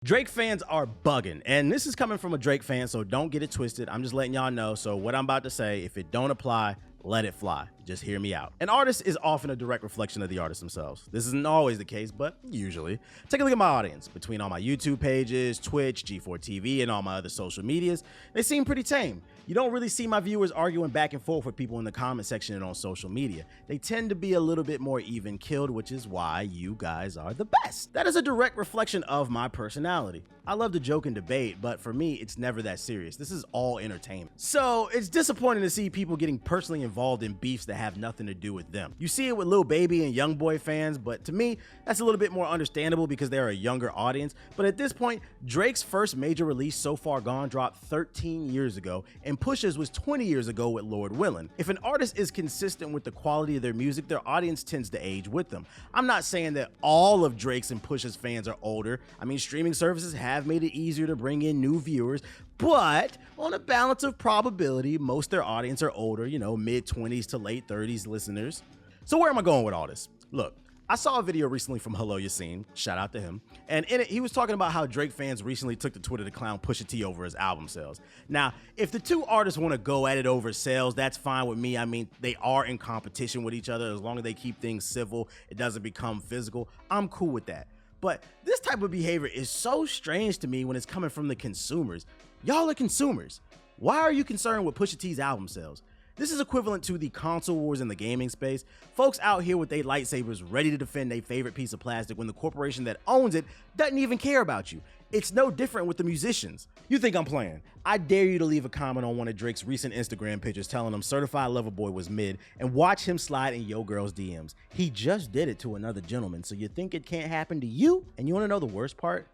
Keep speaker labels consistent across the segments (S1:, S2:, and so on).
S1: Drake fans are bugging, and this is coming from a Drake fan, so don't get it twisted. I'm just letting y'all know. So what I'm about to say, if it don't apply, let it fly. Just hear me out. An artist is often a direct reflection of the artist themselves. This isn't always the case, but usually. Take a look at my audience. Between all my YouTube pages, Twitch, G4 TV, and all my other social medias, they seem pretty tame. You don't really see my viewers arguing back and forth with people in the comment section and on social media. They tend to be a little bit more even-keeled, which is why you guys are the best. That is a direct reflection of my personality. I love to joke and debate, but for me, it's never that serious. This is all entertainment. So it's disappointing to see people getting personally involved in beefs that have nothing to do with them. You see it with Lil Baby and YoungBoy fans, but to me, that's a little bit more understandable because they're a younger audience. But at this point, Drake's first major release, So Far Gone, dropped 13 years ago, and Pusha's was 20 years ago with Lord Willin'. If an artist is consistent with the quality of their music, their audience tends to age with them. I'm not saying that all of Drake's and Pusha's fans are older. I mean, streaming services have made it easier to bring in new viewers, but on a balance of probability, most of their audience are older, you know, mid-20s to late 30s listeners. So where am I going with all this? Look, I saw a video recently from ImJustSaiyan, shout out to him, and in it, he was talking about how Drake fans recently took to Twitter to clown Pusha T over his album sales. Now, if the two artists want to go at it over sales, that's fine with me. I mean, they are in competition with each other. As long as they keep things civil, it doesn't become physical, I'm cool with that. But this type of behavior is so strange to me when it's coming from the consumers. Y'all are consumers. Why are you concerned with Pusha T's album sales? This is equivalent to the console wars in the gaming space. Folks out here with their lightsabers ready to defend their favorite piece of plastic when the corporation that owns it doesn't even care about you. It's no different with the musicians. You think I'm playing? I dare you to leave a comment on one of Drake's recent Instagram pictures telling him Certified Lover Boy was mid and watch him slide in yo girl's DMs. He just did it to another gentleman, so you think it can't happen to you? And you wanna know the worst part?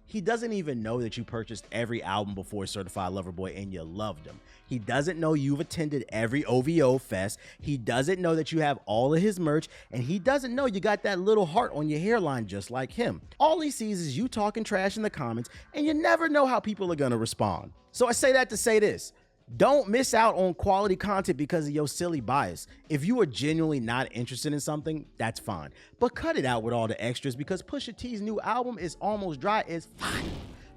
S1: He doesn't even know that you purchased every album before Certified Lover Boy and you loved him. He doesn't know you've attended every OVO fest. He doesn't know that you have all of his merch, and he doesn't know you got that little heart on your hairline just like him. All he sees is you talking trash in the comments, and you never know how people are gonna respond. So I say that to say this. Don't miss out on quality content because of your silly bias. If you are genuinely not interested in something, that's fine. But cut it out with all the extras because Pusha T's new album is almost dry as fire.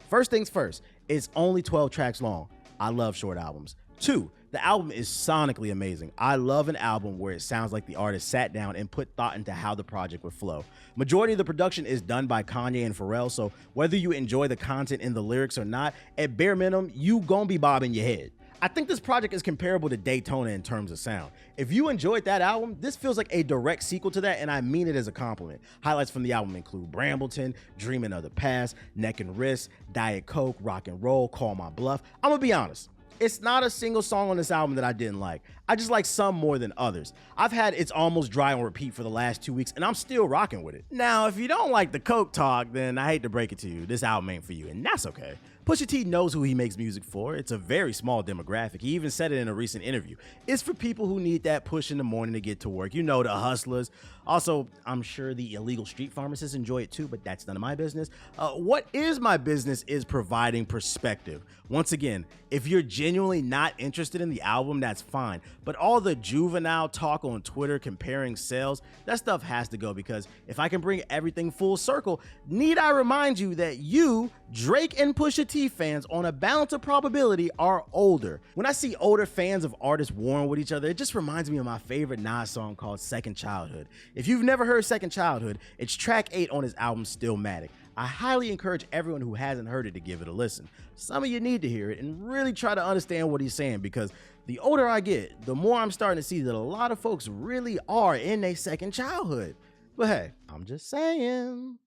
S1: First things first, it's only 12 tracks long. I love short albums. 2, the album is sonically amazing. I love an album where it sounds like the artist sat down and put thought into how the project would flow. Majority of the production is done by Kanye and Pharrell, so whether you enjoy the content in the lyrics or not, at bare minimum, you gonna be bobbing your head. I think this project is comparable to Daytona in terms of sound. If you enjoyed that album, this feels like a direct sequel to that, and I mean it as a compliment. Highlights from the album include Brambleton, Dreaming of the Past, Neck and Wrist, Diet Coke, Rock and Roll, Call My Bluff. I'm gonna be honest. It's not a single song on this album that I didn't like. I just like some more than others. I've had It's Almost Dry on repeat for the last 2 weeks, and I'm still rocking with it. Now, if you don't like the Coke talk, then I hate to break it to you, this album ain't for you, and that's okay. Pusha T knows who he makes music for. It's a very small demographic. He even said it in a recent interview. It's for people who need that push in the morning to get to work. You know, the hustlers. Also, I'm sure the illegal street pharmacists enjoy it too, but that's none of my business. What is my business is providing perspective. Once again, if you're genuinely not interested in the album, that's fine. But all the juvenile talk on Twitter comparing sales, that stuff has to go because if I can bring everything full circle, need I remind you that you, Drake and Pusha T fans on a balance of probability are older. When I see older fans of artists warring with each other, it just reminds me of my favorite Nas song called Second Childhood. If you've never heard Second Childhood, it's track 8 on his album Stillmatic. I highly encourage everyone who hasn't heard it to give it a listen. Some of you need to hear it and really try to understand what he's saying because the older I get, the more I'm starting to see that a lot of folks really are in their second childhood. But hey, I'm just saying.